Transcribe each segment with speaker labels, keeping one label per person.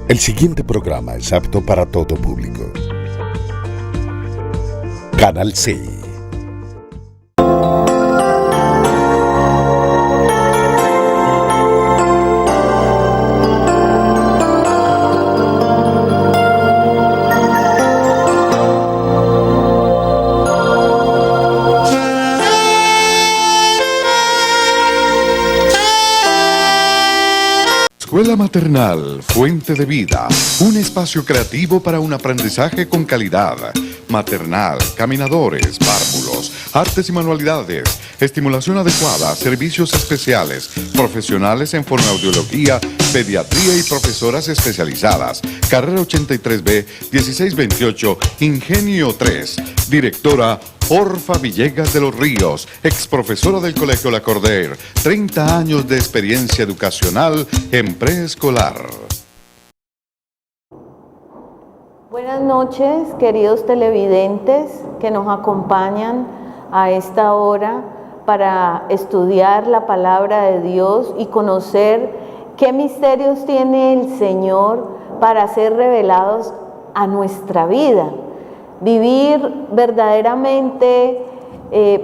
Speaker 1: El siguiente programa es apto para todo público. Canal C.
Speaker 2: Escuela Maternal, Fuente de Vida, un espacio creativo para un aprendizaje con calidad. Maternal, caminadores, párvulos, artes y manualidades, estimulación adecuada, servicios especiales, profesionales en fonoaudiología, pediatría y profesoras especializadas. Carrera 83B, 1628, Ingenio 3. Directora Orfa Villegas de los Ríos, ex profesora del Colegio La Corder, 30 años de experiencia educacional en preescolar.
Speaker 3: Buenas noches, queridos televidentes que nos acompañan a esta hora para estudiar la palabra de Dios y conocer qué misterios tiene el Señor para ser revelados a nuestra vida. Vivir verdaderamente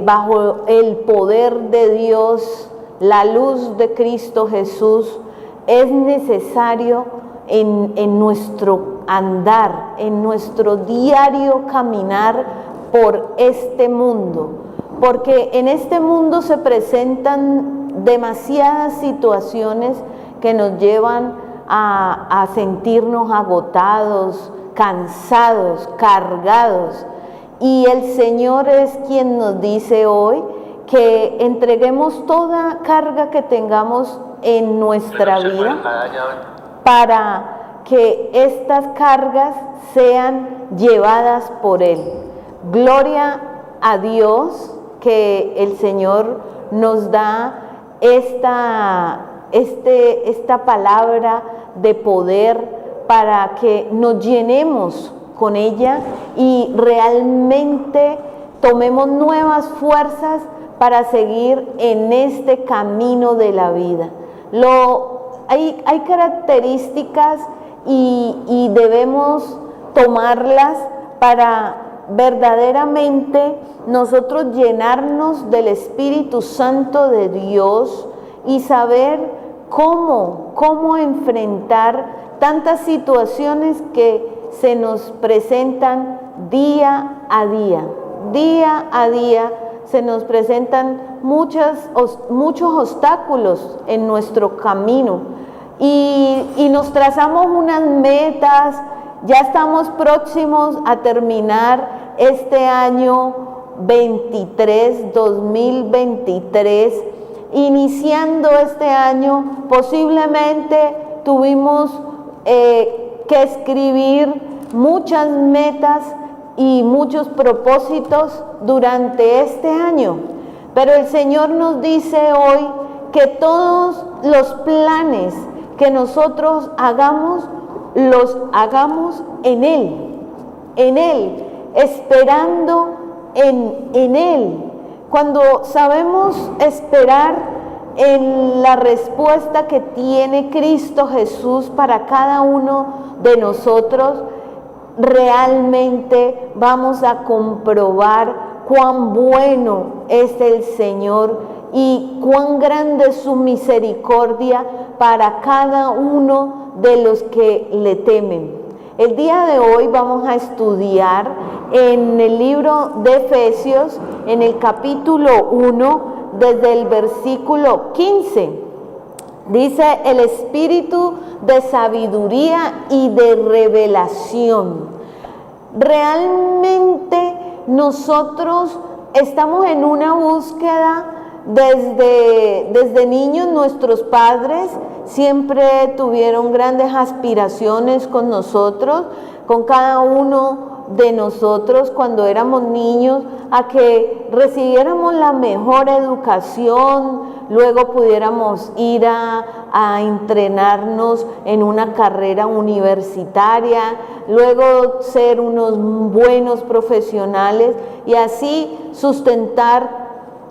Speaker 3: bajo el poder de Dios, la luz de Cristo Jesús, es necesario en nuestro andar, en nuestro diario caminar por este mundo, porque en este mundo se presentan demasiadas situaciones que nos llevan a sentirnos agotados, cansados, cargados, y el Señor es quien nos dice hoy que entreguemos toda carga que tengamos en nuestra vida para que estas cargas sean llevadas por Él. Gloria a Dios que el Señor nos da esta palabra de poder para que nos llenemos con ella y realmente tomemos nuevas fuerzas para seguir en este camino de la vida. Hay características y debemos tomarlas para verdaderamente nosotros llenarnos del Espíritu Santo de Dios y saber cómo enfrentar tantas situaciones que se nos presentan día a día. Día a día se nos presentan muchos obstáculos en nuestro camino y nos trazamos unas metas. Ya estamos próximos a terminar este año 2023, iniciando este año posiblemente tuvimos que escribir muchas metas y muchos propósitos durante este año, pero el Señor nos dice hoy que todos los planes que nosotros hagamos, los hagamos en Él, esperando en Él. Cuando sabemos esperar en la respuesta que tiene Cristo Jesús para cada uno de nosotros, realmente vamos a comprobar cuán bueno es el Señor y cuán grande es su misericordia para cada uno de los que le temen. El día de hoy vamos a estudiar en el libro de Efesios, en el capítulo 1, desde el versículo 15. Dice: el espíritu de sabiduría y de revelación. Realmente nosotros estamos en una búsqueda desde niños. Nuestros padres siempre tuvieron grandes aspiraciones con nosotros, con cada uno de nosotros cuando éramos niños, a que recibiéramos la mejor educación, luego pudiéramos ir a entrenarnos en una carrera universitaria, luego ser unos buenos profesionales y así sustentar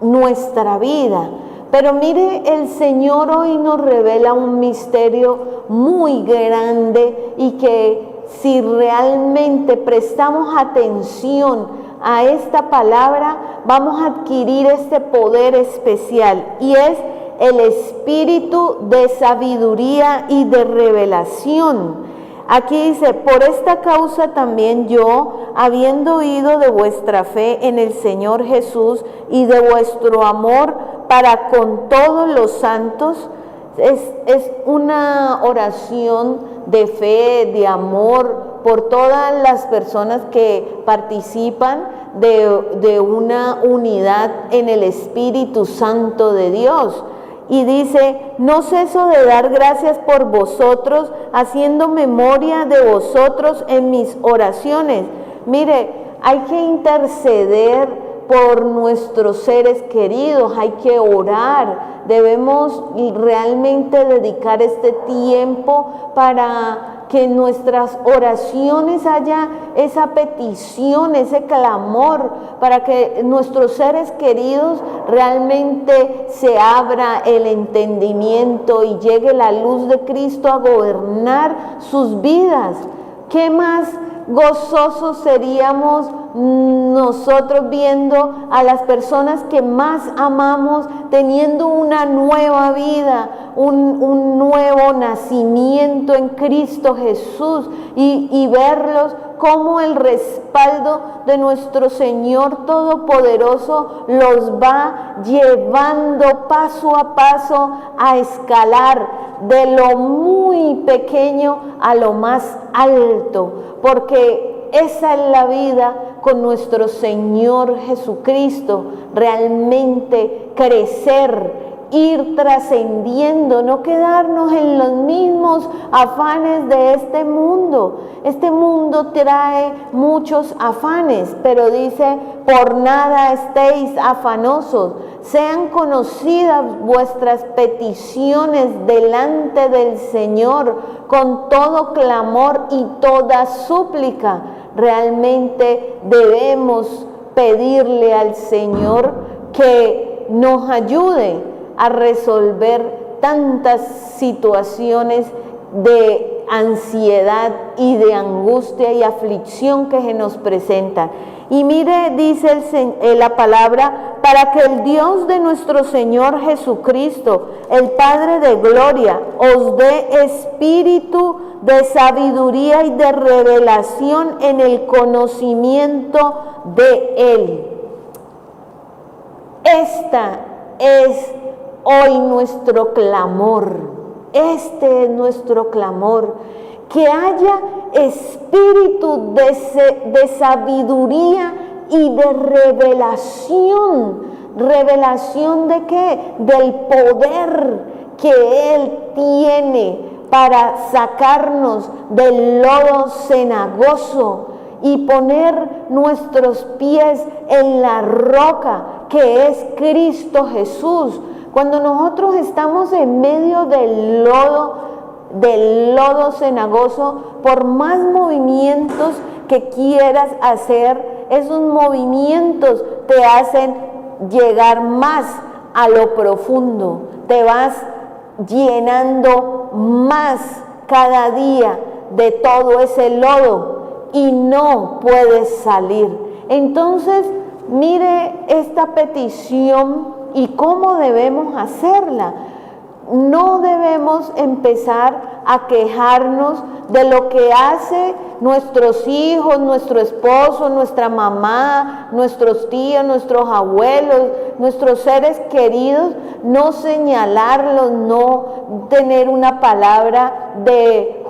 Speaker 3: nuestra vida. Pero mire, el Señor hoy nos revela un misterio muy grande y que si realmente prestamos atención a esta palabra, vamos a adquirir este poder especial, y es el espíritu de sabiduría y de revelación. Aquí dice: por esta causa también yo, habiendo oído de vuestra fe en el Señor Jesús y de vuestro amor para con todos los santos. Es una oración de fe, de amor por todas las personas que participan de una unidad en el Espíritu Santo de Dios. Y dice: no ceso de dar gracias por vosotros, haciendo memoria de vosotros en mis oraciones. Mire, hay que interceder por nuestros seres queridos, hay que orar, debemos realmente dedicar este tiempo para que en nuestras oraciones haya esa petición, ese clamor, para que nuestros seres queridos realmente se abra el entendimiento y llegue la luz de Cristo a gobernar sus vidas. ¿Qué más gozosos seríamos nosotros viendo a las personas que más amamos teniendo una nueva vida, un nuevo nacimiento en Cristo Jesús, y verlos como el respaldo de nuestro Señor Todopoderoso los va llevando paso a paso a escalar de lo muy pequeño a lo más alto, porque esa es la vida con nuestro Señor Jesucristo, realmente crecer, ir trascendiendo, no quedarnos en los mismos afanes de este mundo. Este mundo trae muchos afanes, pero dice: por nada estéis afanosos, sean conocidas vuestras peticiones delante del Señor con todo clamor y toda súplica. Realmente debemos pedirle al Señor que nos ayude a resolver tantas situaciones de ansiedad y de angustia y aflicción que se nos presentan. Y mire, dice la palabra: para que el Dios de nuestro Señor Jesucristo, el Padre de gloria, os dé espíritu de sabiduría y de revelación en el conocimiento de Él. Esta es hoy nuestro clamor, este es nuestro clamor, que haya espíritu de sabiduría y de revelación. ¿Revelación de qué? Del poder que Él tiene para sacarnos del lodo cenagoso y poner nuestros pies en la roca que es Cristo Jesús. Cuando nosotros estamos en medio del lodo cenagoso, por más movimientos que quieras hacer, esos movimientos te hacen llegar más a lo profundo, te vas llenando más cada día de todo ese lodo y no puedes salir. Entonces, mire esta petición y cómo debemos hacerla. No debemos empezar a quejarnos de lo que hace nuestros hijos, nuestro esposo, nuestra mamá, nuestros tíos, nuestros abuelos, nuestros seres queridos. No señalarlos, no tener una palabra de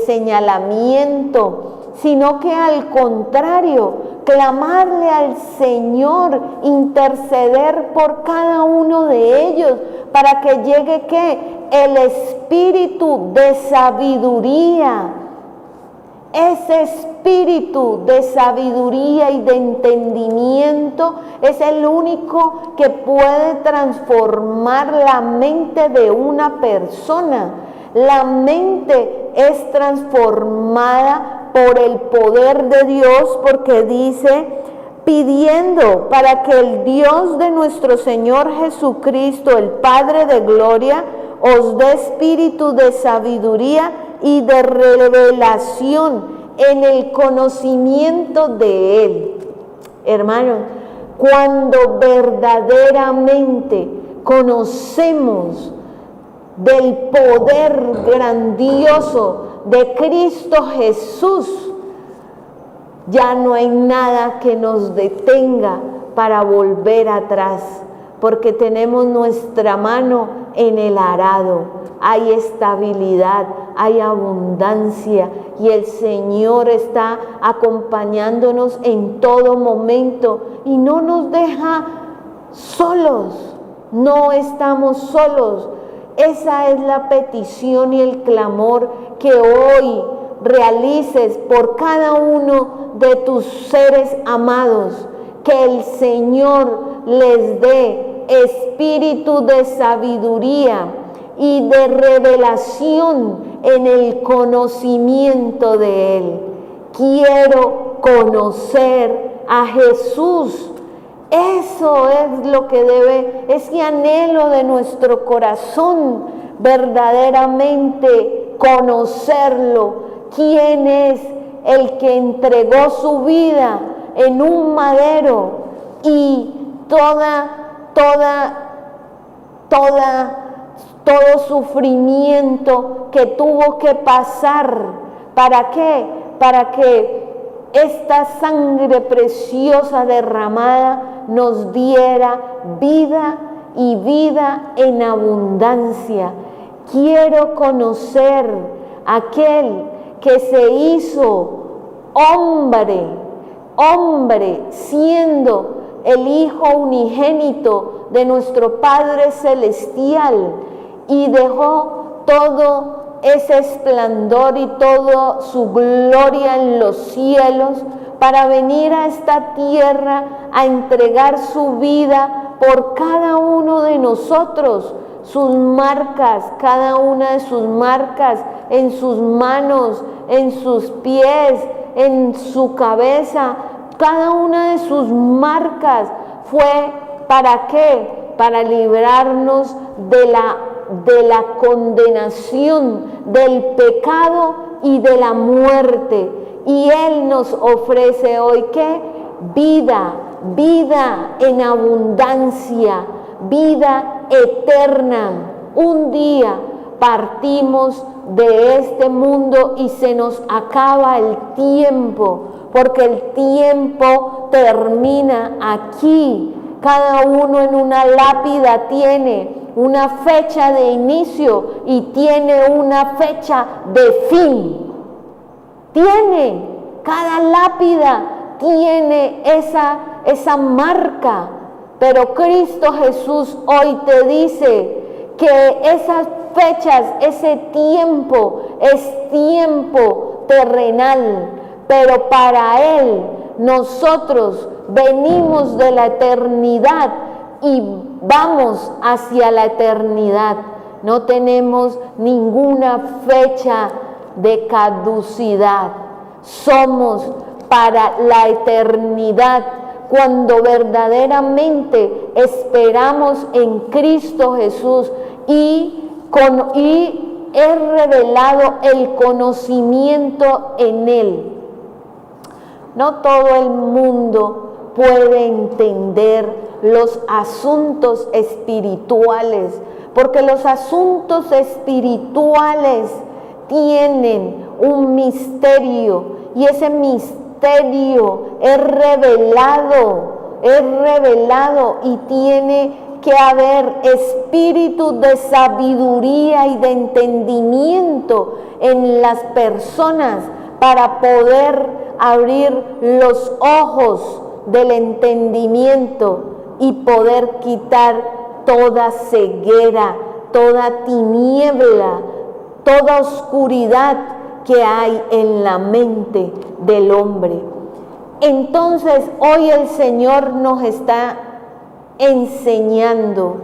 Speaker 3: señalamiento, sino que al contrario, clamarle al Señor, interceder por cada uno de ellos, para que llegue ¿qué? El espíritu de sabiduría. Ese espíritu de sabiduría y de entendimiento es el único que puede transformar la mente de una persona. La mente es transformada por el poder de Dios, porque dice: pidiendo para que el Dios de nuestro Señor Jesucristo, el Padre de gloria, os dé espíritu de sabiduría y de revelación en el conocimiento de Él. Hermanos, cuando verdaderamente conocemos del poder grandioso de Cristo Jesús, ya no hay nada que nos detenga para volver atrás, porque tenemos nuestra mano en el arado, hay estabilidad, hay abundancia y el Señor está acompañándonos en todo momento y no nos deja solos, no estamos solos. Esa es la petición y el clamor que hoy realices por cada uno de tus seres amados, que el Señor les dé espíritu de sabiduría y de revelación en el conocimiento de Él. Quiero conocer a Jesús. Eso es lo que debe, ese anhelo de nuestro corazón, verdaderamente conocerlo. ¿Quién es el que entregó su vida en un madero y todo sufrimiento que tuvo que pasar? ¿Para qué? Para que esta sangre preciosa derramada nos diera vida y vida en abundancia. Quiero conocer a aquel que se hizo hombre, siendo el Hijo unigénito de nuestro Padre Celestial, y dejó todo ese esplendor y toda su gloria en los cielos para venir a esta tierra a entregar su vida por cada uno de nosotros, sus marcas, cada una de sus marcas en sus manos, en sus pies, en su cabeza, cada una de sus marcas fue ¿para qué? Para librarnos de la condenación, del pecado y de la muerte. Y Él nos ofrece hoy ¿qué? Vida en abundancia, vida eterna. Un día partimos de este mundo y se nos acaba el tiempo, porque el tiempo termina aquí. Cada uno en una lápida tiene una fecha de inicio y tiene una fecha de fin. Cada lápida tiene esa marca, pero Cristo Jesús hoy te dice que esas fechas, ese tiempo es tiempo terrenal, pero para Él nosotros venimos de la eternidad y vamos hacia la eternidad. No tenemos ninguna fecha de caducidad. Somos para la eternidad cuando verdaderamente esperamos en Cristo Jesús y es revelado el conocimiento en Él. No todo el mundo puede entender los asuntos espirituales, porque los asuntos espirituales tienen un misterio y ese misterio es revelado y tiene que haber espíritu de sabiduría y de entendimiento en las personas para poder abrir los ojos del entendimiento y poder quitar toda ceguera, toda tiniebla, toda oscuridad que hay en la mente del hombre. Entonces hoy el Señor nos está enseñando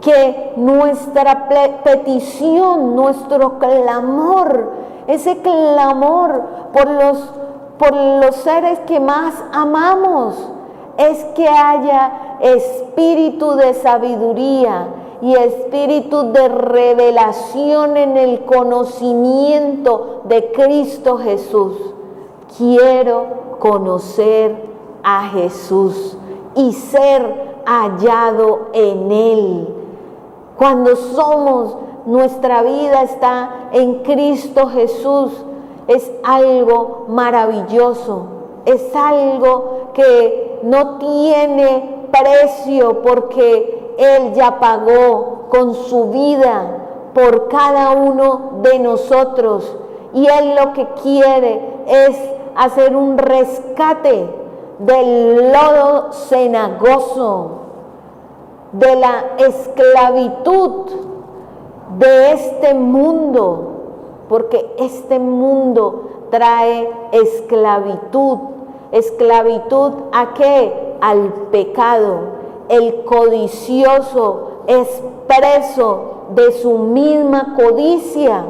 Speaker 3: que nuestra petición, nuestro clamor, ese clamor por los seres que más amamos, es que haya espíritu de sabiduría y espíritu de revelación en el conocimiento de Cristo Jesús. Quiero conocer a Jesús y ser hallado en Él. Cuando nuestra vida está en Cristo Jesús, es algo maravilloso, es algo que no tiene precio porque Él ya pagó con su vida por cada uno de nosotros, y Él lo que quiere es hacer un rescate del lodo cenagoso, de la esclavitud de este mundo, porque este mundo trae esclavitud. ¿Esclavitud a qué? Al pecado. El codicioso es preso de su misma codicia.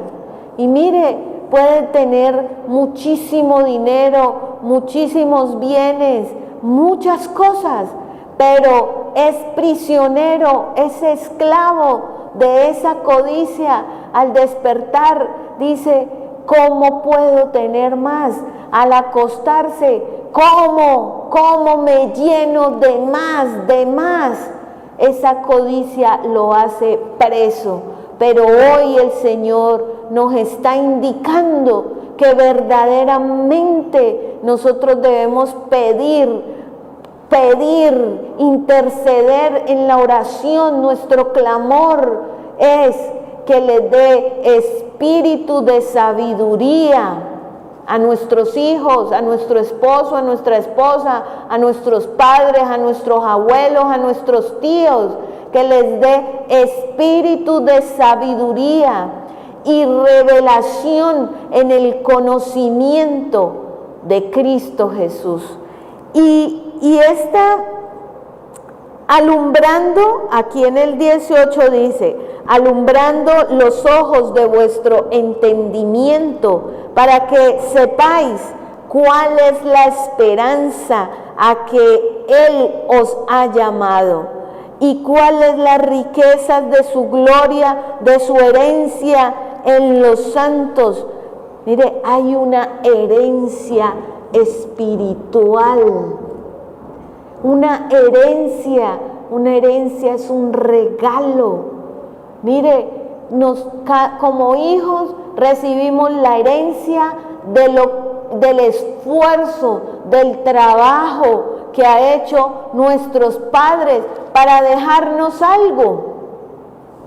Speaker 3: Y mire, puede tener muchísimo dinero, muchísimos bienes, muchas cosas, pero es prisionero, es esclavo de esa codicia. Al despertar dice: ¿cómo puedo tener más? Al acostarse, ¿cómo me lleno de más? Esa codicia lo hace preso. Pero hoy el Señor nos está indicando que verdaderamente nosotros debemos pedir, interceder en la oración. Nuestro clamor es que le dé espíritu de sabiduría a nuestros hijos, a nuestro esposo, a nuestra esposa, a nuestros padres, a nuestros abuelos, a nuestros tíos, que les dé espíritu de sabiduría y revelación en el conocimiento de Cristo Jesús. Y está alumbrando, aquí en el 18 dice: alumbrando los ojos de vuestro entendimiento, para que sepáis cuál es la esperanza a que Él os ha llamado, y cuáles las riquezas de su gloria, de su herencia en los santos. Mire, hay una herencia espiritual. Una herencia es un regalo. Mire, como hijos recibimos la herencia del esfuerzo, del trabajo que ha hecho nuestros padres para dejarnos algo.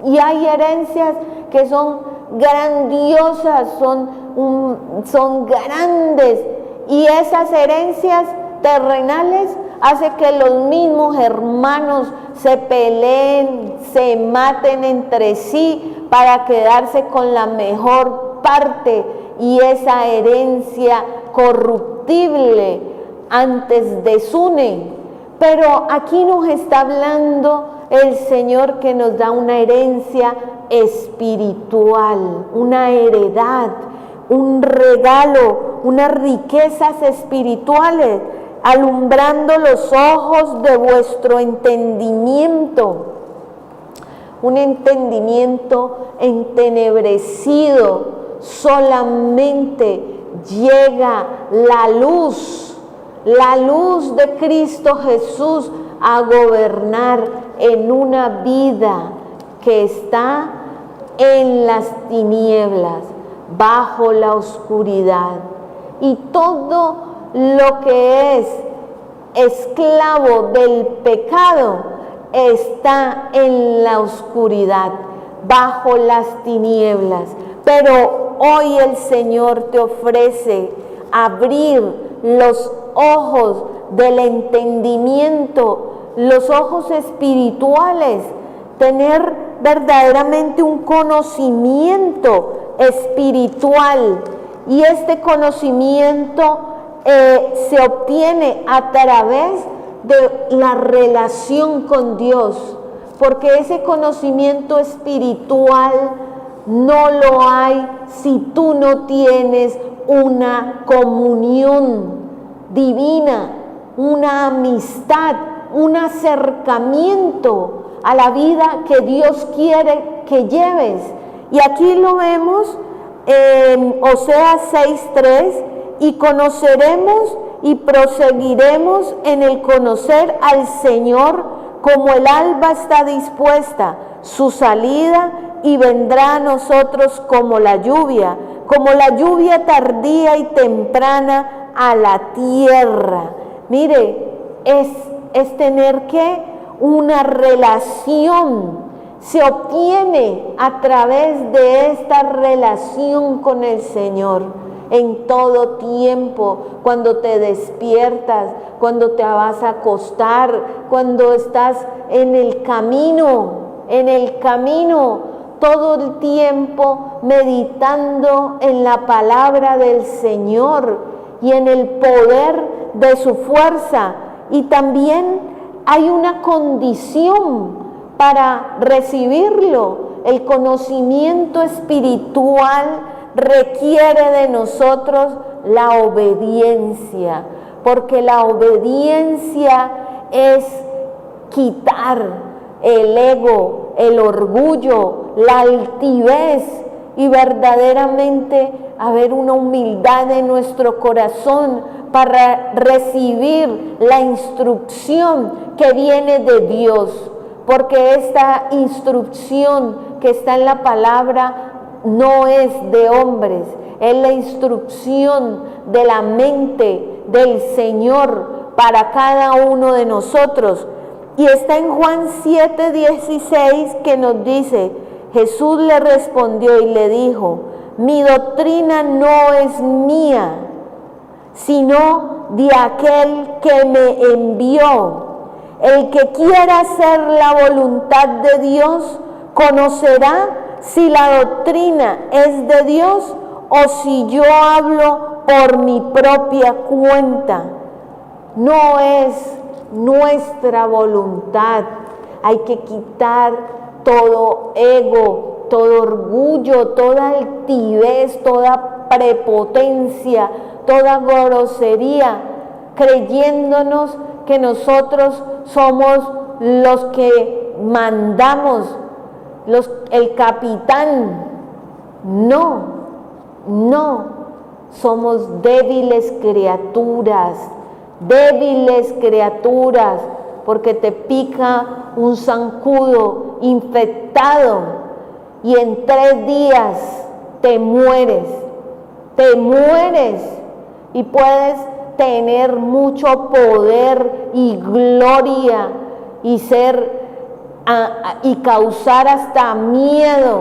Speaker 3: Y hay herencias que son grandiosas, son grandes, y esas herencias terrenales hace que los mismos hermanos se peleen, se maten entre sí para quedarse con la mejor parte, y esa herencia corruptible antes desune. Pero aquí nos está hablando el Señor que nos da una herencia espiritual, una heredad, un regalo, unas riquezas espirituales, alumbrando los ojos de vuestro entendimiento. Un entendimiento entenebrecido, solamente llega la luz de Cristo Jesús a gobernar en una vida que está en las tinieblas, bajo la oscuridad. Y todo lo que es esclavo del pecado está en la oscuridad, bajo las tinieblas. Pero hoy el Señor te ofrece abrir los ojos del entendimiento, los ojos espirituales, tener verdaderamente un conocimiento espiritual. Y este conocimiento se obtiene a través de la relación con Dios, porque ese conocimiento espiritual no lo hay si tú no tienes una comunión divina una amistad, un acercamiento a la vida que Dios quiere que lleves. Y aquí lo vemos en Oseas 6:3, y conoceremos y proseguiremos en el conocer al Señor como el alba está dispuesta su salida, y vendrá a nosotros como la lluvia tardía y temprana a la tierra. Mire, es tener que una relación, se obtiene a través de esta relación con el Señor en todo tiempo, cuando te despiertas, cuando te vas a acostar, cuando estás en el camino, todo el tiempo meditando en la palabra del Señor y en el poder de su fuerza. Y también hay una condición para recibirlo. El conocimiento espiritual requiere de nosotros la obediencia, porque la obediencia es quitar el ego, el orgullo, la altivez, y verdaderamente haber una humildad en nuestro corazón para recibir la instrucción que viene de Dios, porque esta instrucción que está en la palabra no es de hombres, es la instrucción de la mente del Señor para cada uno de nosotros. Y está en Juan 7:16, que nos dice: Jesús le respondió y le dijo: mi doctrina no es mía, sino de aquel que me envió. El que quiera hacer la voluntad de Dios conocerá si la doctrina es de Dios o si yo hablo por mi propia cuenta. No es nuestra voluntad. Hay que quitar todo ego, todo orgullo, toda altivez, toda prepotencia, toda grosería, creyéndonos que nosotros somos los que mandamos, el capitán. No, somos débiles criaturas, porque te pica un zancudo infectado y en 3 días te mueres y puedes tener mucho poder y gloria y y causar hasta miedo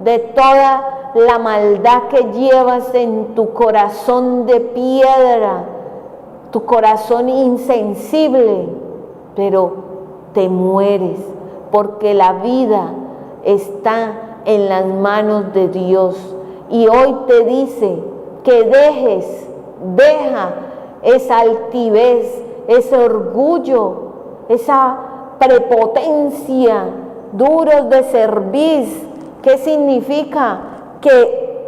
Speaker 3: de toda la maldad que llevas en tu corazón de piedra, tu corazón insensible, pero te mueres, porque la vida está en las manos de Dios. Y hoy te dice que deja esa altivez, ese orgullo, esa prepotencia, duros de cerviz. ¿Qué significa? Que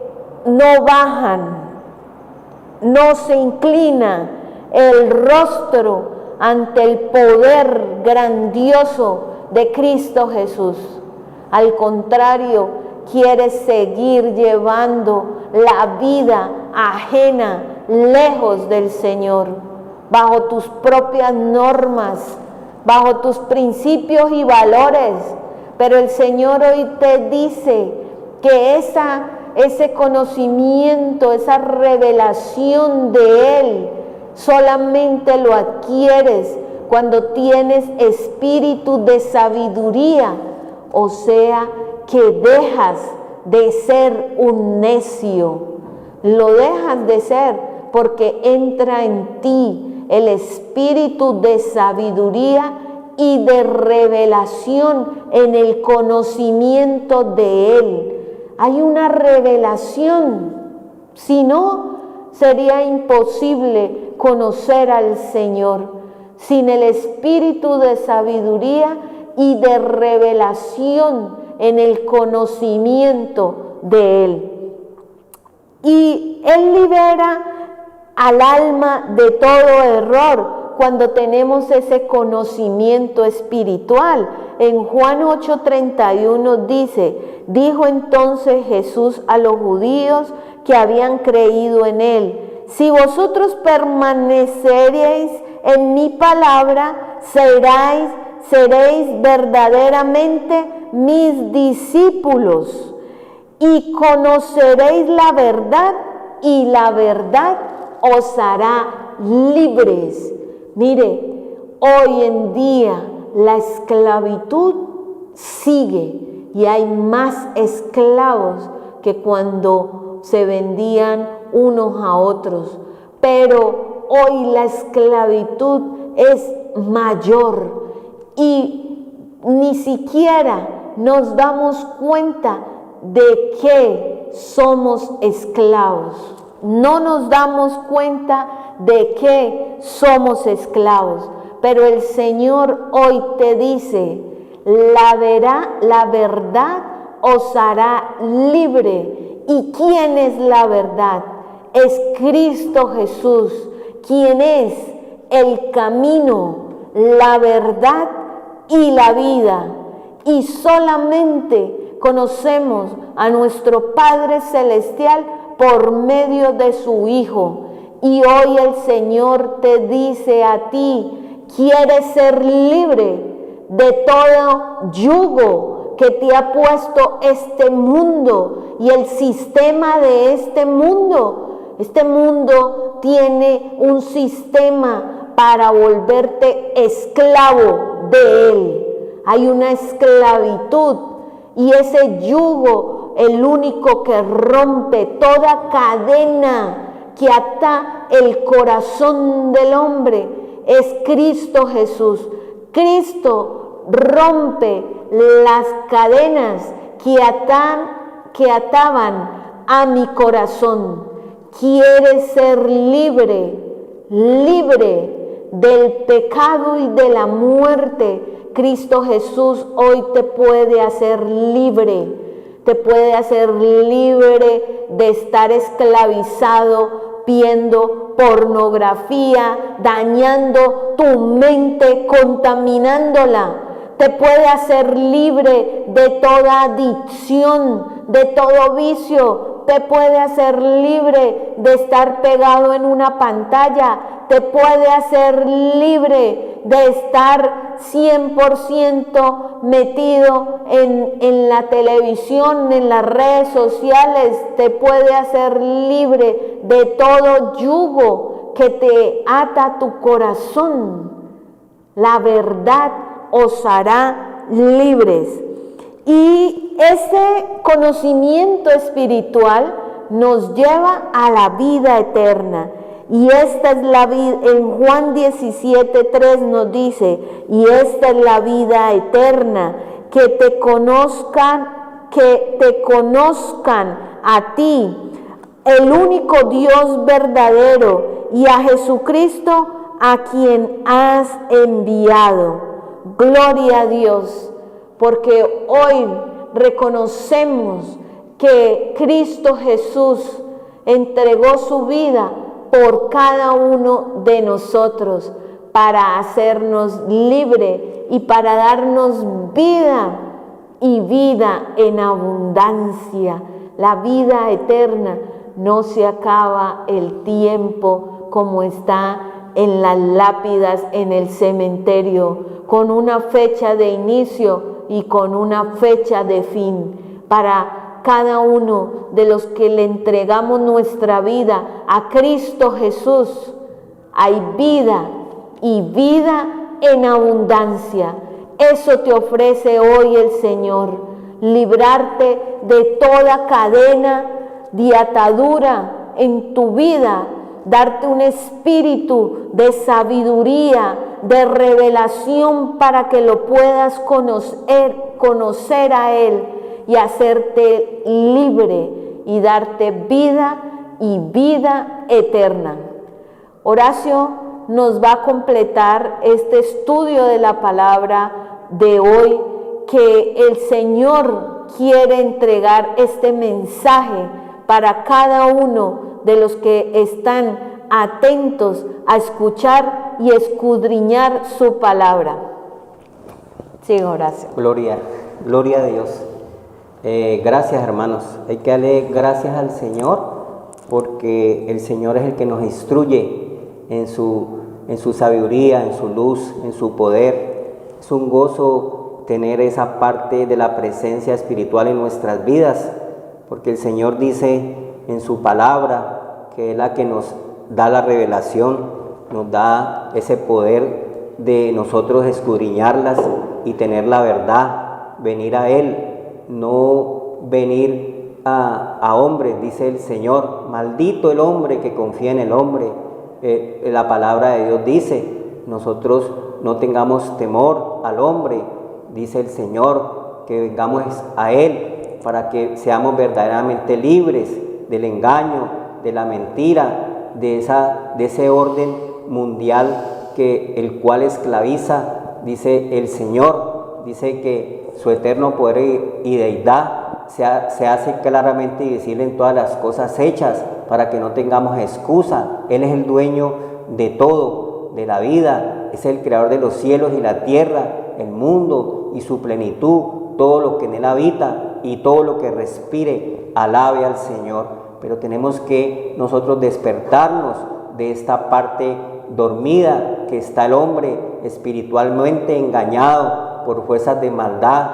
Speaker 3: no bajan, no se inclina el rostro ante el poder grandioso de Cristo Jesús. Al contrario, quiere seguir llevando la vida ajena, lejos del Señor, bajo tus propias normas, bajo tus principios y valores. Pero el Señor hoy te dice que ese conocimiento, esa revelación de Él, solamente lo adquieres cuando tienes espíritu de sabiduría, o sea, que dejas de ser un necio, lo dejas de ser porque entra en ti el espíritu de sabiduría y de revelación en el conocimiento de Él. Hay una revelación, si no, sería imposible conocer al Señor sin el espíritu de sabiduría y de revelación en el conocimiento de Él. Y Él libera al alma de todo error, cuando tenemos ese conocimiento espiritual. En Juan 8:31 dice: dijo entonces Jesús a los judíos que habían creído en él: si vosotros permaneceréis en mi palabra, seréis verdaderamente mis discípulos y conoceréis la verdad, y la verdad os hará libres. Mire, hoy en día la esclavitud sigue y hay más esclavos que cuando se vendían unos a otros, pero hoy la esclavitud es mayor y ni siquiera nos damos cuenta de que somos esclavos. No nos damos cuenta de que somos esclavos, pero el Señor hoy te dice: la verdad os hará libre. ¿Y quién es la verdad? Es Cristo Jesús, quien es el camino, la verdad y la vida. Y solamente conocemos a nuestro Padre Celestial por medio de su Hijo. Y hoy el Señor te dice a ti: ¿quieres ser libre de todo yugo que te ha puesto este mundo y el sistema de este mundo? Este mundo tiene un sistema para volverte esclavo de él. Hay una esclavitud y ese yugo, el único que rompe toda cadena que ata el corazón del hombre, es Cristo Jesús. Cristo rompe las cadenas que ataban a mi corazón. ¿Quieres ser libre del pecado y de la muerte? Cristo Jesús hoy te puede hacer libre. Te puede hacer libre de estar esclavizado viendo pornografía, dañando tu mente, contaminándola. Te puede hacer libre de toda adicción, de todo vicio. Te puede hacer libre de estar pegado en una pantalla. Te puede hacer libre de estar 100% metido en la televisión, en las redes sociales. Te puede hacer libre de todo yugo que te ata tu corazón. La verdad os hará libres. Y ese conocimiento espiritual nos lleva a la vida eterna. Y esta es la vida. En Juan 17:3 nos dice: y esta es la vida eterna, que te conozcan a ti, el único Dios verdadero, y a Jesucristo a quien has enviado. Gloria a Dios, porque hoy reconocemos que Cristo Jesús entregó su vida por cada uno de nosotros para hacernos libre y para darnos vida y vida en abundancia. La vida eterna no se acaba el tiempo como está en las lápidas en el cementerio, con una fecha de inicio y con una fecha de fin. Para cada uno de los que le entregamos nuestra vida a Cristo Jesús, hay vida y vida en abundancia. Eso te ofrece hoy el Señor: librarte de toda cadena de atadura en tu vida, darte un espíritu de sabiduría, de revelación, para que lo puedas conocer a Él y hacerte libre y darte vida y vida eterna. Horacio nos va a completar este estudio de la palabra de hoy, que el Señor quiere entregar este mensaje para cada uno de los que están atentos a escuchar y escudriñar su palabra. Sí, Horacio.
Speaker 4: Gloria a Dios. Gracias, hermanos. Hay que darle gracias al Señor, porque el Señor es el que nos instruye en su sabiduría, en su luz, en su poder. Es un gozo tener esa parte de la presencia espiritual en nuestras vidas, porque el Señor dice en su palabra que es la que nos da la revelación, nos da ese poder de nosotros escudriñarlas y tener la verdad, venir a Él, no venir a hombres, dice el Señor. Maldito el hombre que confía en el hombre. La palabra de Dios dice, nosotros no tengamos temor al hombre, dice el Señor, que vengamos a Él para que seamos verdaderamente libres del engaño, de la mentira, de ese orden mundial el cual esclaviza, dice el Señor. Dice que su eterno poder y deidad se hace claramente visible en todas las cosas hechas, para que no tengamos excusa. Él es el dueño de todo, de la vida, es el creador de los cielos y la tierra, el mundo y su plenitud, todo lo que en él habita y todo lo que respire, alabe al Señor. Pero tenemos que nosotros despertarnos de esta parte dormida que está el hombre espiritualmente engañado por fuerzas de maldad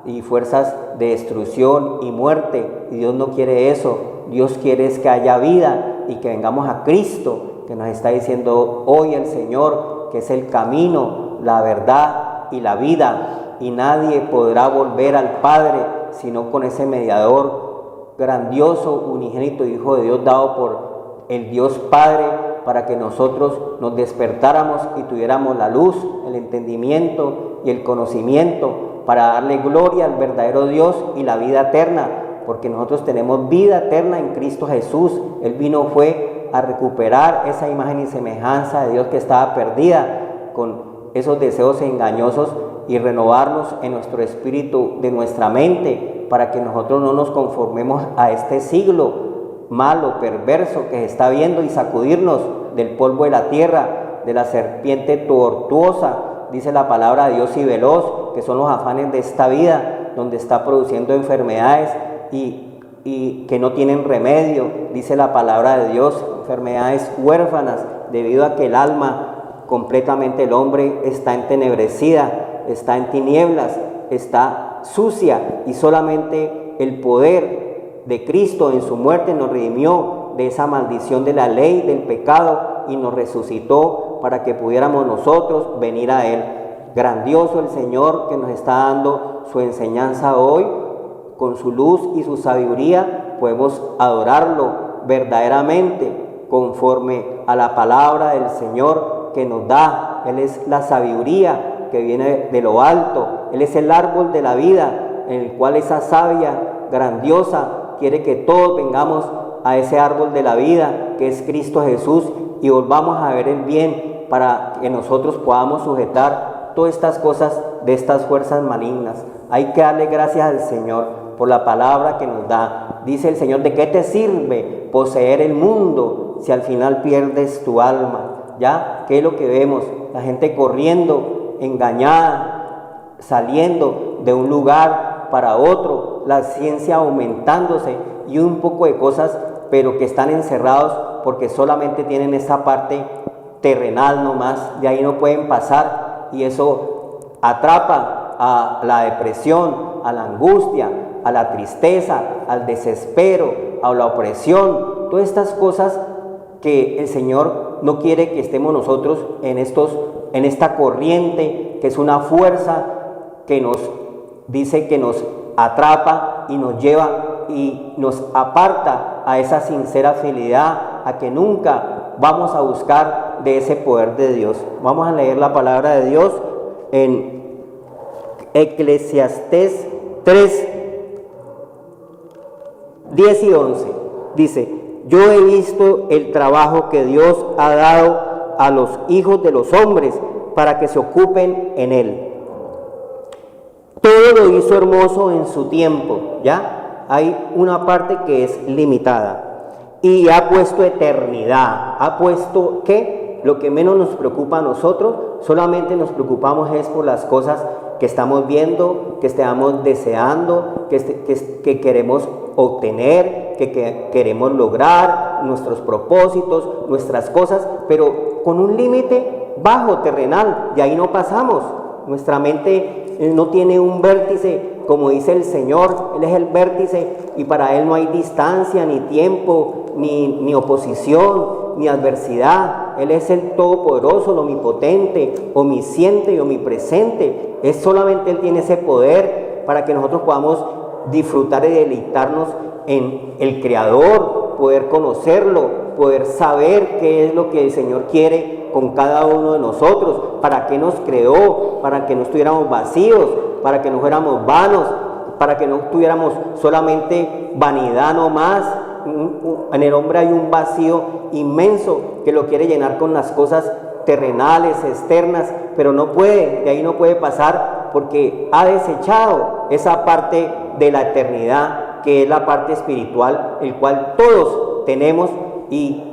Speaker 4: y fuerzas de destrucción y muerte, y Dios no quiere eso. Dios quiere es que haya vida y que vengamos a Cristo, que nos está diciendo hoy el Señor, que es el camino, la verdad y la vida, y nadie podrá volver al Padre sino con ese mediador grandioso, unigénito Hijo de Dios, dado por el Dios Padre, para que nosotros nos despertáramos y tuviéramos la luz, el entendimiento y el conocimiento, para darle gloria al verdadero Dios y la vida eterna, porque nosotros tenemos vida eterna en Cristo Jesús. Él fue a recuperar esa imagen y semejanza de Dios que estaba perdida con esos deseos engañosos, y renovarnos en nuestro espíritu, de nuestra mente, para que nosotros no nos conformemos a este siglo malo, perverso que se está viendo, y sacudirnos del polvo de la tierra, de la serpiente tortuosa, dice la palabra de Dios, y veloz, que son los afanes de esta vida, donde está produciendo enfermedades y que no tienen remedio, dice la palabra de Dios, enfermedades huérfanas, debido a que el alma, completamente el hombre, está entenebrecida, está en tinieblas, está sucia, y solamente el poder de Cristo en su muerte nos redimió de esa maldición de la ley, del pecado, y nos resucitó para que pudiéramos nosotros venir a Él. Grandioso el Señor, que nos está dando su enseñanza hoy. Con su luz y su sabiduría podemos adorarlo verdaderamente conforme a la palabra del Señor que nos da. Él es la sabiduría que viene de lo alto. Él es el árbol de la vida, en el cual esa savia grandiosa quiere que todos vengamos a ese árbol de la vida, que es Cristo Jesús, y volvamos a ver el bien, para que nosotros podamos sujetar todas estas cosas de estas fuerzas malignas. Hay que darle gracias al Señor por la palabra que nos da. Dice el Señor, ¿de qué te sirve poseer el mundo si al final pierdes tu alma? ¿Ya? ¿Qué es lo que vemos? La gente corriendo, engañada, saliendo de un lugar para otro, la ciencia aumentándose y un poco de cosas, pero que están encerrados porque solamente tienen esa parte terrenal nomás, de ahí no pueden pasar, y eso atrapa a la depresión, a la angustia, a la tristeza, al desespero, a la opresión, todas estas cosas que el Señor no quiere que estemos nosotros en esta corriente, que es una fuerza que nos dice que nos atrapa y nos lleva y nos aparta a esa sincera fidelidad, a que nunca vamos a buscar de ese poder de Dios. Vamos a leer la palabra de Dios en Eclesiastés 3, 10 y 11. Dice: yo he visto el trabajo que Dios ha dado a los hijos de los hombres para que se ocupen en él. Todo lo hizo hermoso en su tiempo, ¿ya? Hay una parte que es limitada. y ha puesto eternidad. Ha puesto ¿qué? Lo que menos nos preocupa a nosotros, solamente nos preocupamos es por las cosas que estamos viendo, que estamos deseando, que queremos obtener, que queremos lograr, nuestros propósitos, nuestras cosas, pero con un límite bajo, terrenal, y ahí no pasamos. Nuestra mente no tiene un vértice, como dice el Señor, Él es el vértice, y para Él no hay distancia, ni tiempo, ni oposición, ni adversidad. Él es el Todopoderoso, el Omnipotente, omnisciente y omnipresente. Es solamente Él tiene ese poder para que nosotros podamos disfrutar y deleitarnos en el Creador, poder conocerlo, poder saber qué es lo que el Señor quiere con cada uno de nosotros, para qué nos creó, para que no estuviéramos vacíos, para que no fuéramos vanos, para que no tuviéramos solamente vanidad no más. En el hombre hay un vacío inmenso que lo quiere llenar con las cosas terrenales, externas, pero no puede, de ahí no puede pasar, porque ha desechado esa parte de la eternidad, que es la parte espiritual, el cual todos tenemos, y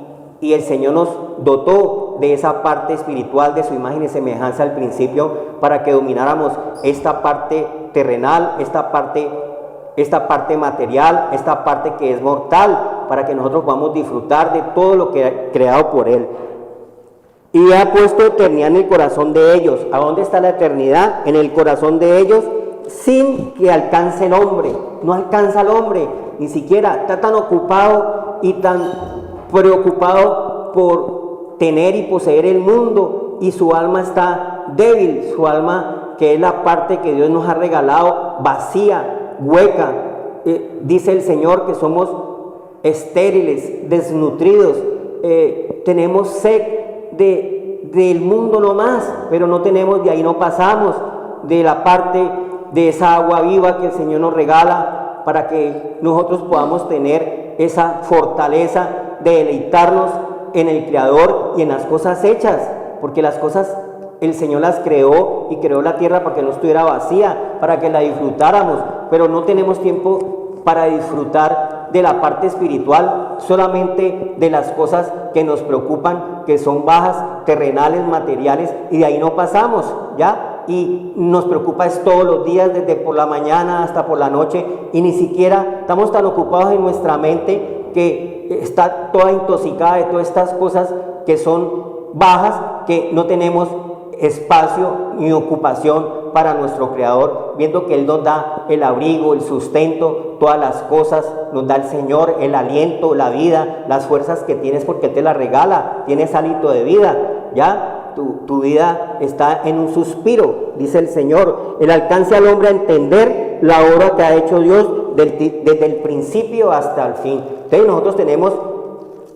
Speaker 4: el Señor nos dotó de esa parte espiritual, de su imagen y semejanza al principio, para que domináramos esta parte terrenal, esta parte material, esta parte que es mortal, para que nosotros podamos disfrutar de todo lo que ha creado por Él. Y ha puesto eternidad en el corazón de ellos. ¿A dónde está la eternidad? En el corazón de ellos, sin que alcance el hombre. No alcanza el hombre, ni siquiera. Está tan ocupado y tan preocupado por tener y poseer el mundo, y su alma está débil, su alma, que es la parte que Dios nos ha regalado, vacía, hueca. Dice el Señor que somos estériles, desnutridos, tenemos sed del mundo nomás, pero no tenemos, de ahí no pasamos, de la parte de esa agua viva que el Señor nos regala, para que nosotros podamos tener esa fortaleza de deleitarnos en el Creador y en las cosas hechas, porque las cosas el Señor las creó, y creó la tierra para que no estuviera vacía, para que la disfrutáramos, pero no tenemos tiempo para disfrutar de la parte espiritual, solamente de las cosas que nos preocupan, que son bajas, terrenales, materiales, y de ahí no pasamos, ¿ya? Y nos preocupa es todos los días, desde por la mañana hasta por la noche, y ni siquiera estamos tan ocupados en nuestra mente, que está toda intoxicada de todas estas cosas que son bajas, que no tenemos espacio ni ocupación para nuestro Creador, viendo que Él nos da el abrigo, el sustento, todas las cosas nos da el Señor, el aliento, la vida, las fuerzas que tienes, porque Él te las regala, tienes hálito de vida, ¿ya? Tu vida está en un suspiro, dice el Señor. El alcance al hombre a entender la obra que ha hecho Dios desde el principio hasta el fin. Entonces nosotros tenemos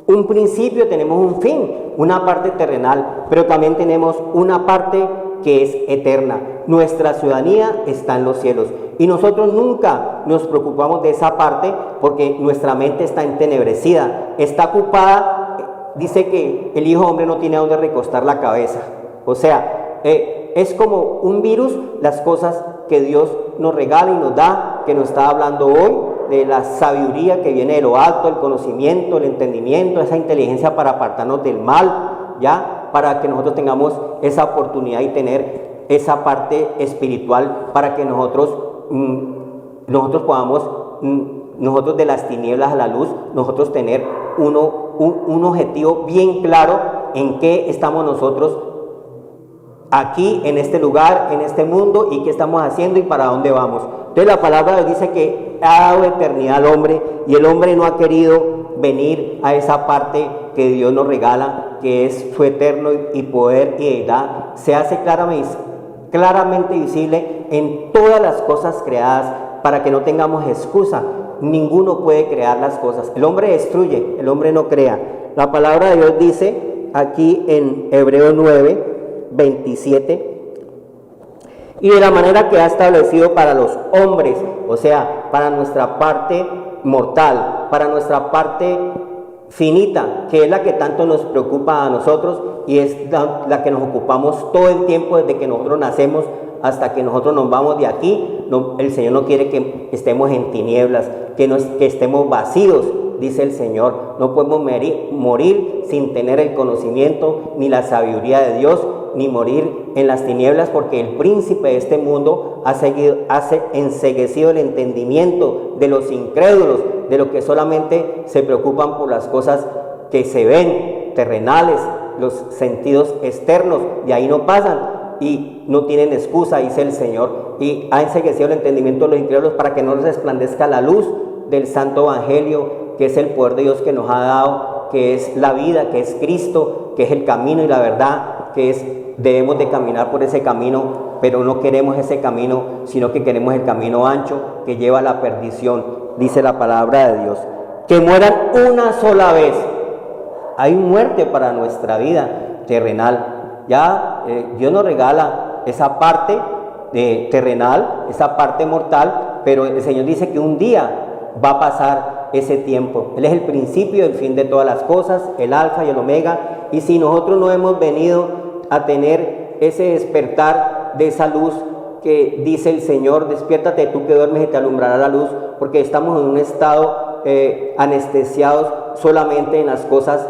Speaker 4: un principio, tenemos un fin, una parte terrenal, pero también tenemos una parte que es eterna. Nuestra ciudadanía está en los cielos, y nosotros nunca nos preocupamos de esa parte, porque nuestra mente está entenebrecida, está ocupada. Dice que el Hijo Hombre no tiene a dónde recostar la cabeza. O sea, es como un virus las cosas que Dios nos regala y nos da, que nos está hablando hoy, de la sabiduría que viene de lo alto, el conocimiento, el entendimiento, esa inteligencia para apartarnos del mal, ¿ya? Para que nosotros tengamos esa oportunidad y tener esa parte espiritual, para que nosotros podamos, nosotros de las tinieblas a la luz, nosotros tener un objetivo bien claro en qué estamos nosotros aquí, en este lugar, en este mundo, y qué estamos haciendo y para dónde vamos. Entonces la palabra de Dios dice que ha dado eternidad al hombre, y el hombre no ha querido venir a esa parte que Dios nos regala, que es su eterno y poder y deidad. Se hace claramente visible en todas las cosas creadas, para que no tengamos excusa. Ninguno puede crear las cosas. El hombre destruye, el hombre no crea. La palabra de Dios dice aquí en Hebreos 9:27, y de la manera que ha establecido para los hombres, o sea, para nuestra parte mortal, para nuestra parte finita, que es la que tanto nos preocupa a nosotros, y es la que nos ocupamos todo el tiempo desde que nosotros nacemos hasta que nosotros nos vamos de aquí. El Señor no quiere que estemos en tinieblas, que estemos vacíos, dice el Señor. No podemos morir sin tener el conocimiento ni la sabiduría de Dios, ni morir en las tinieblas, porque el príncipe de este mundo ha enceguecido el entendimiento de los incrédulos, de los que solamente se preocupan por las cosas que se ven, terrenales, los sentidos externos, y ahí no pasan y no tienen excusa, dice el Señor, y ha enceguecido el entendimiento de los incrédulos para que no les resplandezca la luz del santo evangelio, que es el poder de Dios que nos ha dado, que es la vida, que es Cristo, que es el camino y la verdad, que es, debemos de caminar por ese camino, pero no queremos ese camino, sino que queremos el camino ancho que lleva a la perdición, dice la palabra de Dios. Que mueran una sola vez. Hay muerte para nuestra vida terrenal. Ya Dios nos regala esa parte terrenal, esa parte mortal, pero el Señor dice que un día va a pasar ese tiempo. Él es el principio y el fin de todas las cosas, el alfa y el omega, y si nosotros no hemos venido a tener ese despertar de esa luz que dice el Señor, despiértate tú que duermes y te alumbrará la luz, porque estamos en un estado anestesiados solamente en las cosas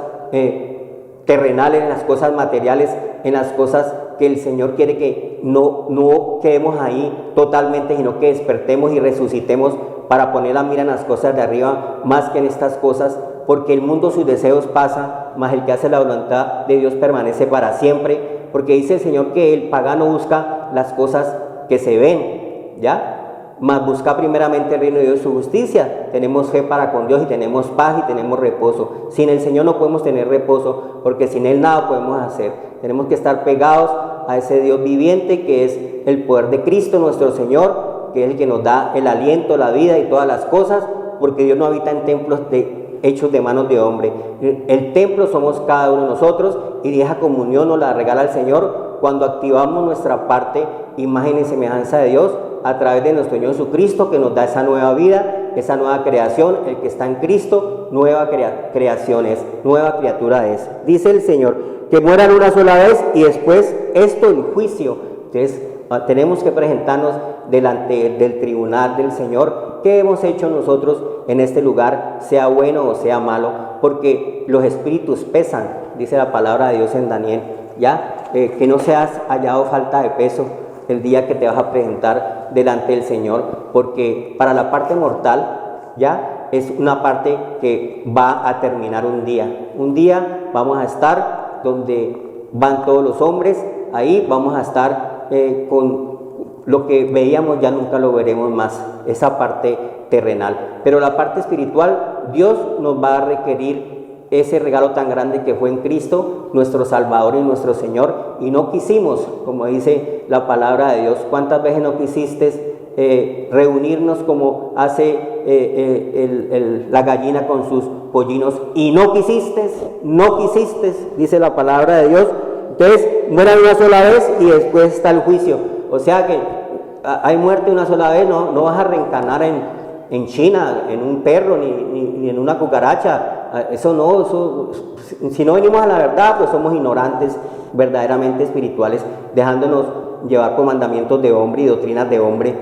Speaker 4: terrenales, en las cosas materiales, en las cosas que el Señor quiere que no quedemos ahí totalmente, sino que despertemos y resucitemos para poner la mira en las cosas de arriba más que en estas cosas, porque el mundo sus deseos pasa, mas el que hace la voluntad de Dios permanece para siempre, porque dice el Señor que el pagano busca las cosas que se ven, ¿ya? Mas busca primeramente el reino de Dios y su justicia. Tenemos fe para con Dios y tenemos paz y tenemos reposo. Sin el Señor no podemos tener reposo, porque sin Él nada podemos hacer. Tenemos que estar pegados a ese Dios viviente que es el poder de Cristo nuestro Señor, que es el que nos da el aliento, la vida y todas las cosas, porque Dios no habita en templos hechos de manos de hombre. El templo somos cada uno de nosotros, y esa comunión nos la regala el Señor cuando activamos nuestra parte, imagen y semejanza de Dios, a través de nuestro Señor Jesucristo, que nos da esa nueva vida, esa nueva creación. El que está en Cristo, nueva creación es, nueva criatura es. Dice el Señor, que mueran una sola vez y después esto, el juicio. Entonces tenemos que presentarnos delante del tribunal del Señor. ¿Qué hemos hecho nosotros en este lugar, sea bueno o sea malo? Porque los espíritus pesan, dice la palabra de Dios en Daniel, ¿ya? Que no seas hallado falta de peso el día que te vas a presentar delante del Señor, porque para la parte mortal, ya es una parte que va a terminar un día vamos a estar donde van todos los hombres, ahí vamos a estar con lo que veíamos, ya nunca lo veremos más, esa parte terrenal, pero la parte espiritual, Dios nos va a requerir ese regalo tan grande que fue en Cristo, nuestro Salvador y nuestro Señor, y no quisimos, como dice la palabra de Dios. ¿Cuántas veces no quisiste reunirnos como hace la gallina con sus pollinos? Y no quisiste, dice la palabra de Dios. Entonces, mueran una sola vez y después está el juicio. O sea que hay muerte una sola vez, no vas a reencarnar en China, en un perro, ni en una cucaracha. Eso no, si no venimos a la verdad, pues somos ignorantes verdaderamente espirituales, dejándonos llevar por mandamientos de hombre y doctrinas de hombre,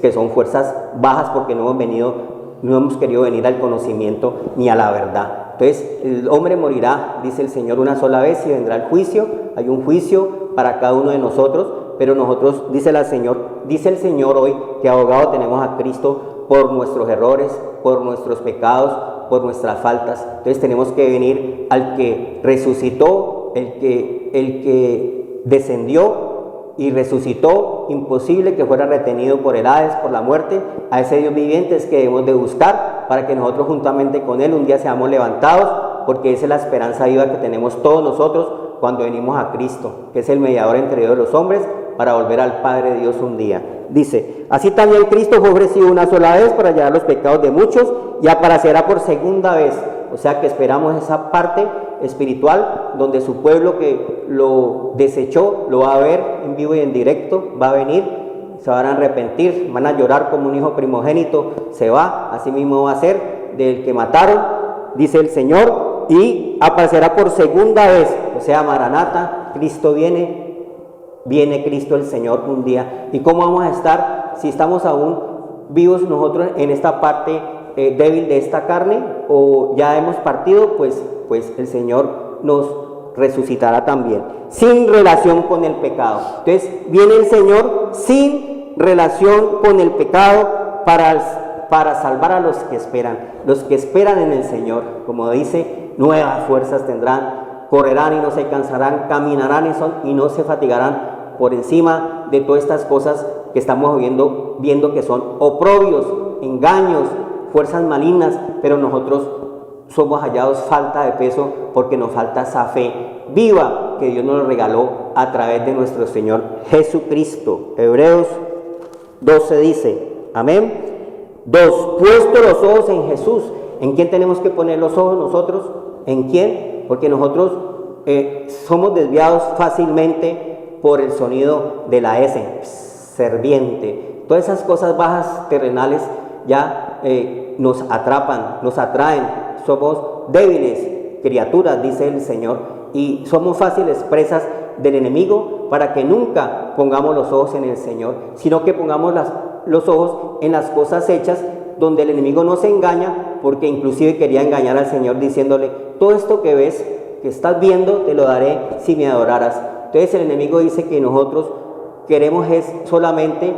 Speaker 4: que son fuerzas bajas, porque no hemos querido venir al conocimiento ni a la verdad. Entonces, el hombre morirá, dice el Señor, una sola vez y vendrá el juicio. Hay un juicio para cada uno de nosotros, pero nosotros, dice el Señor hoy, que abogado tenemos a Cristo por nuestros errores, por nuestros pecados, por nuestras faltas. Entonces tenemos que venir al que resucitó, el que descendió y resucitó, imposible que fuera retenido por el Hades, por la muerte. A ese Dios viviente es que debemos de buscar, para que nosotros juntamente con Él un día seamos levantados, porque esa es la esperanza viva que tenemos todos nosotros cuando venimos a Cristo, que es el mediador entre Dios y los hombres, para volver al Padre Dios un día. Dice, así también Cristo fue ofrecido una sola vez para llevar los pecados de muchos, y aparecerá por segunda vez. O sea que esperamos esa parte espiritual donde su pueblo que lo desechó lo va a ver en vivo y en directo, va a venir, se van a arrepentir, van a llorar como un hijo primogénito se va, así mismo va a ser del que mataron, dice el Señor, y aparecerá por segunda vez. O sea, Maranata, Cristo viene Cristo el Señor un día. ¿Y cómo vamos a estar si estamos aún vivos nosotros en esta parte débil de esta carne? o ya hemos partido, pues el Señor nos resucitará también, sin relación con el pecado. Entonces viene el Señor sin relación con el pecado para salvar a los que esperan en el Señor. Como dice, nuevas fuerzas tendrán, correrán y no se cansarán, caminarán y no se fatigarán, por encima de todas estas cosas que estamos viendo que son oprobios, engaños, fuerzas malignas, pero nosotros somos hallados falta de peso porque nos falta esa fe viva que Dios nos regaló a través de nuestro Señor Jesucristo. Hebreos 12 dice, amén. 2, puesto los ojos en Jesús. ¿En quién tenemos que poner los ojos nosotros? ¿En quién? Porque nosotros somos desviados fácilmente por el sonido de la S, serviente. Todas esas cosas bajas terrenales ya nos atrapan, nos atraen. Somos débiles criaturas, dice el Señor, y somos fáciles presas del enemigo para que nunca pongamos los ojos en el Señor, sino que pongamos los ojos en las cosas hechas, donde el enemigo no se engaña, porque inclusive quería engañar al Señor diciéndole, todo esto que ves, que estás viendo, te lo daré si me adoraras. Entonces el enemigo dice que nosotros queremos es solamente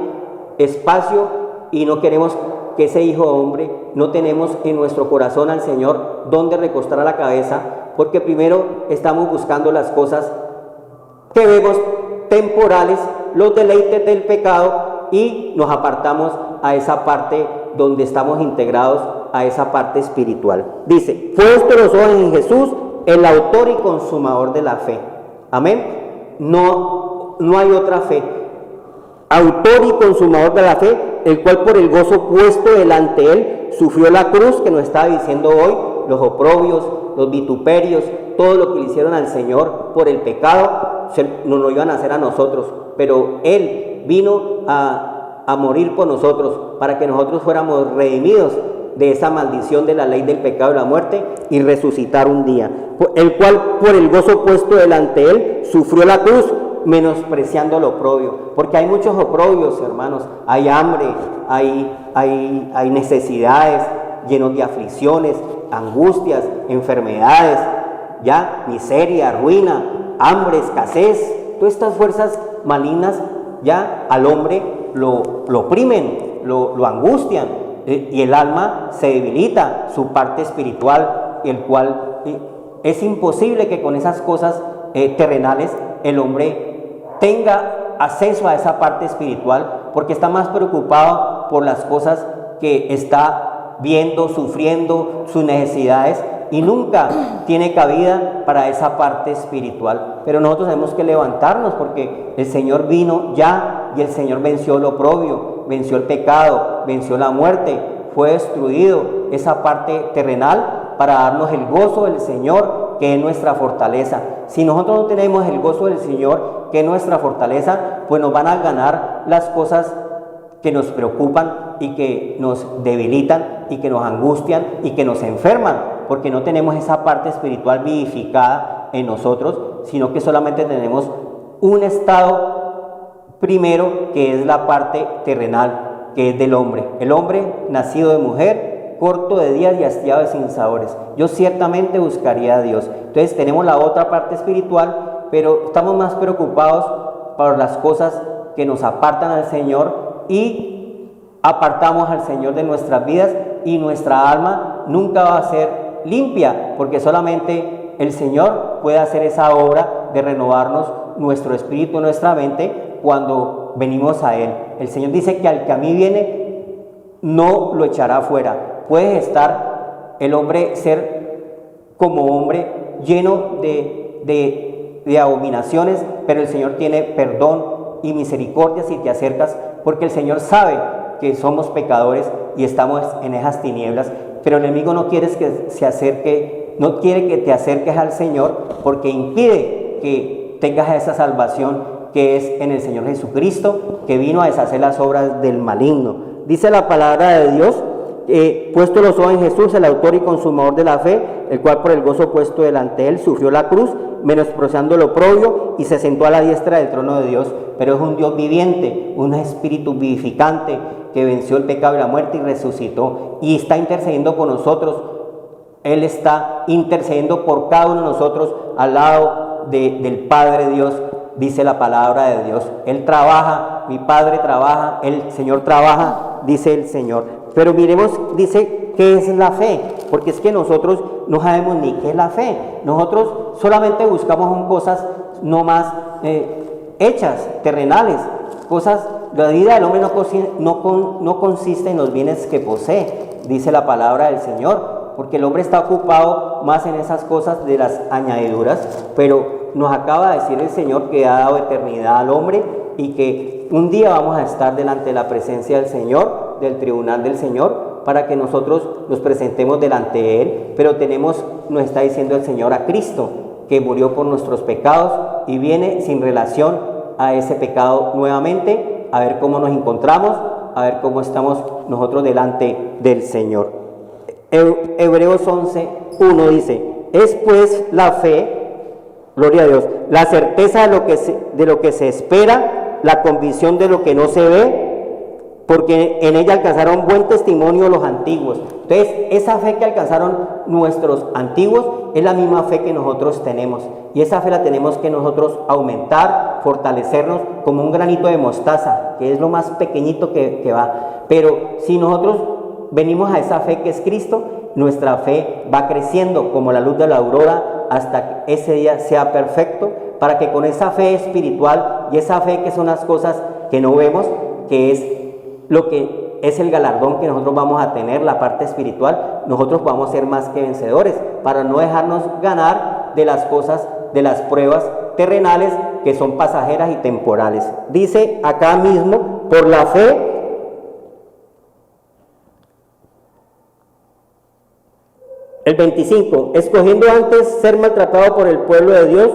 Speaker 4: espacio y no queremos que ese hijo hombre, no tenemos en nuestro corazón al Señor donde recostar la cabeza, porque primero estamos buscando las cosas que vemos temporales, los deleites del pecado, y nos apartamos a esa parte donde estamos integrados a esa parte espiritual. Dice, puesto los ojos en Jesús, el autor y consumador de la fe. Amén. No hay otra fe. Autor y consumador de la fe, el cual por el gozo puesto delante de él sufrió la cruz, que nos está diciendo hoy, los oprobios, los vituperios, todo lo que le hicieron al Señor por el pecado, nos lo iban a hacer a nosotros, pero él vino a morir por nosotros, para que nosotros fuéramos redimidos de esa maldición de la ley del pecado y la muerte, y resucitar un día, el cual por el gozo puesto delante de él sufrió la cruz, menospreciando lo oprobio, porque hay muchos oprobios, hermanos. Hay hambre, hay necesidades, llenos de aflicciones, angustias, enfermedades, ya, miseria, ruina, hambre, escasez. Todas estas fuerzas malignas ya al hombre lo oprimen, lo angustian, y el alma se debilita, su parte espiritual, el cual es imposible que con esas cosas terrenales el hombre tenga acceso a esa parte espiritual, porque está más preocupado por las cosas que está viendo, sufriendo, sus necesidades, y nunca tiene cabida para esa parte espiritual. Pero nosotros tenemos que levantarnos, porque el Señor vino ya, y el Señor venció lo oprobio, venció el pecado, venció la muerte, fue destruido esa parte terrenal para darnos el gozo del Señor, que es nuestra fortaleza. Si nosotros no tenemos el gozo del Señor, que es nuestra fortaleza, pues nos van a ganar las cosas que nos preocupan y que nos debilitan y que nos angustian y que nos enferman, porque no tenemos esa parte espiritual vivificada en nosotros, sino que solamente tenemos un estado primero, que es la parte terrenal, que es del hombre. El hombre nacido de mujer, corto de días y hastiado de sinsabores. Yo ciertamente buscaría a Dios. Entonces tenemos la otra parte espiritual, pero estamos más preocupados por las cosas que nos apartan al Señor, y apartamos al Señor de nuestras vidas, y nuestra alma nunca va a ser limpia, porque solamente el Señor puede hacer esa obra de renovarnos nuestro espíritu, nuestra mente, cuando venimos a Él. El Señor dice que al que a mí viene, no lo echará fuera. Puede estar el hombre, ser como hombre, lleno de abominaciones, pero el Señor tiene perdón y misericordia si te acercas, porque el Señor sabe que somos pecadores y estamos en esas tinieblas, pero el enemigo no quiere que se acerque, no quiere que te acerques al Señor, porque impide que tengas esa salvación que es en el Señor Jesucristo, que vino a deshacer las obras del maligno. Dice la palabra de Dios, puesto los ojos en Jesús, el autor y consumador de la fe, el cual por el gozo puesto delante de él sufrió la cruz, menospreciando lo oprobio, y se sentó a la diestra del trono de Dios. Pero es un Dios viviente, un espíritu vivificante, que venció el pecado y la muerte y resucitó, y está intercediendo por nosotros Él está intercediendo por cada uno de nosotros al lado del Padre Dios, dice la palabra de Dios. Él trabaja, mi Padre trabaja, el Señor trabaja, dice el Señor. Pero miremos, dice, ¿qué es la fe? Porque es que nosotros no sabemos ni qué es la fe. Nosotros solamente buscamos cosas no más hechas, terrenales, cosas. La vida del hombre no consiste en los bienes que posee, dice la palabra del Señor, porque el hombre está ocupado más en esas cosas de las añadiduras, pero nos acaba de decir el Señor que ha dado eternidad al hombre y que un día vamos a estar delante de la presencia del Señor, del tribunal del Señor, para que nosotros nos presentemos delante de Él, pero nos está diciendo el Señor, a Cristo, que murió por nuestros pecados y viene sin relación a ese pecado nuevamente, a ver cómo nos encontramos, a ver cómo estamos nosotros delante del Señor. Hebreos 11:1 dice, es pues la fe, gloria a Dios, la certeza de lo que se espera, la convicción de lo que no se ve, porque en ella alcanzaron buen testimonio los antiguos. Entonces, esa fe que alcanzaron nuestros antiguos es la misma fe que nosotros tenemos. Y esa fe la tenemos que nosotros aumentar, fortalecernos como un granito de mostaza, que es lo más pequeñito que va. Pero si nosotros venimos a esa fe que es Cristo, nuestra fe va creciendo como la luz de la aurora hasta que ese día sea perfecto, para que con esa fe espiritual y esa fe que son las cosas que no vemos, que es lo que es el galardón que nosotros vamos a tener, la parte espiritual, nosotros podamos ser más que vencedores, para no dejarnos ganar de las cosas, de las pruebas terrenales que son pasajeras y temporales. Dice acá mismo, por la fe, el 25, escogiendo antes ser maltratado por el pueblo de Dios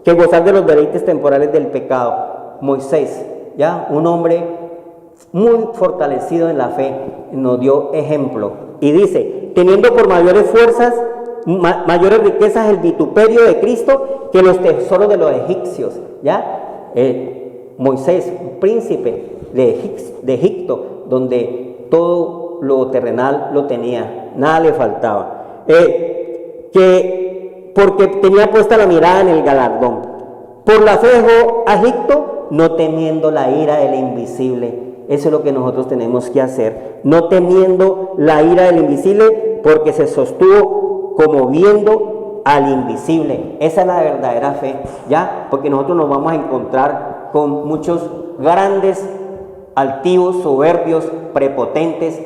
Speaker 4: que gozar de los deleites temporales del pecado. Moisés, ya un hombre muy fortalecido en la fe, nos dio ejemplo y dice, teniendo por mayores fuerzas, mayores riquezas el vituperio de Cristo que los tesoros de los egipcios, ¿ya? Moisés, un príncipe de Egipto, donde todo lo terrenal lo tenía, nada le faltaba, porque tenía puesta la mirada en el galardón. Por la fe dejó a Egipto, no temiendo la ira del invisible. Eso es lo que nosotros tenemos que hacer, no temiendo la ira del invisible, porque se sostuvo como viendo al invisible. Esa es la verdadera fe, ¿ya? Porque nosotros nos vamos a encontrar con muchos grandes, altivos, soberbios, prepotentes,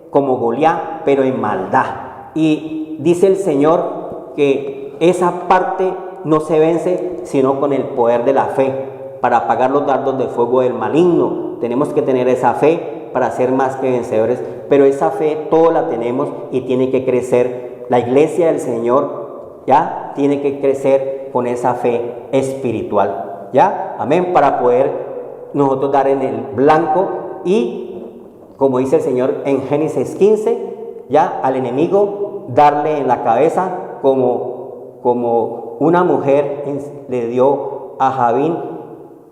Speaker 4: como Goliat, pero en maldad. Y dice el Señor que esa parte no se vence sino con el poder de la fe, para apagar los dardos de fuego del maligno. Tenemos que tener esa fe para ser más que vencedores, pero esa fe todos la tenemos y tiene que crecer. La iglesia del Señor, ¿ya? Tiene que crecer con esa fe espiritual, ¿ya? Amén, para poder nosotros dar en el blanco y, como dice el Señor en Génesis 15, ¿ya? Al enemigo darle en la cabeza como una mujer le dio a Jabín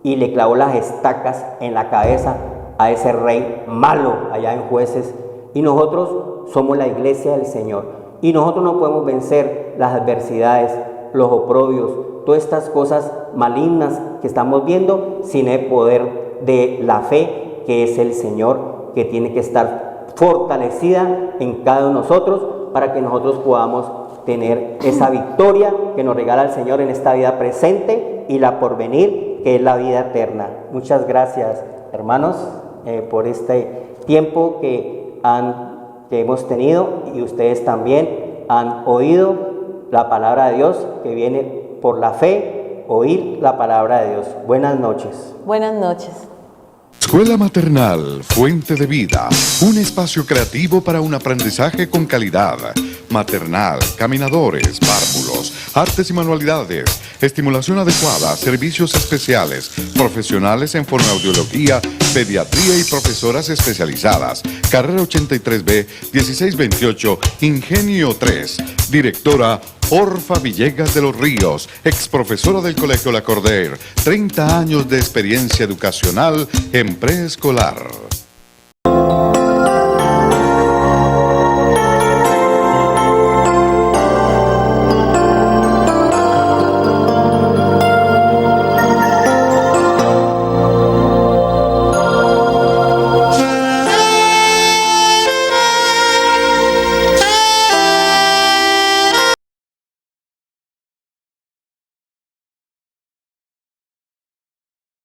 Speaker 4: y le clavó las estacas en la cabeza a ese rey malo allá en Jueces. Y nosotros somos la iglesia del Señor, y nosotros no podemos vencer las adversidades, los oprobios, todas estas cosas malignas que estamos viendo sin el poder de la fe, que es el Señor, que tiene que estar fortalecida en cada uno de nosotros para que nosotros podamos tener esa victoria que nos regala el Señor en esta vida presente y la porvenir, que es la vida eterna. Muchas gracias, hermanos, por este tiempo que hemos tenido, y ustedes también han oído la palabra de Dios, que viene por la fe, oír la palabra de Dios. Buenas noches.
Speaker 3: Buenas noches.
Speaker 2: Escuela Maternal Fuente de Vida, un espacio creativo para un aprendizaje con calidad. Maternal, caminadores, párvulos, artes y manualidades, estimulación adecuada, servicios especiales, profesionales en fonoaudiología, pediatría y profesoras especializadas. Carrera 83B, 1628, Ingenio 3. Directora Orfa Villegas de los Ríos, ex profesora del Colegio La Corder, 30 años de experiencia educacional en preescolar.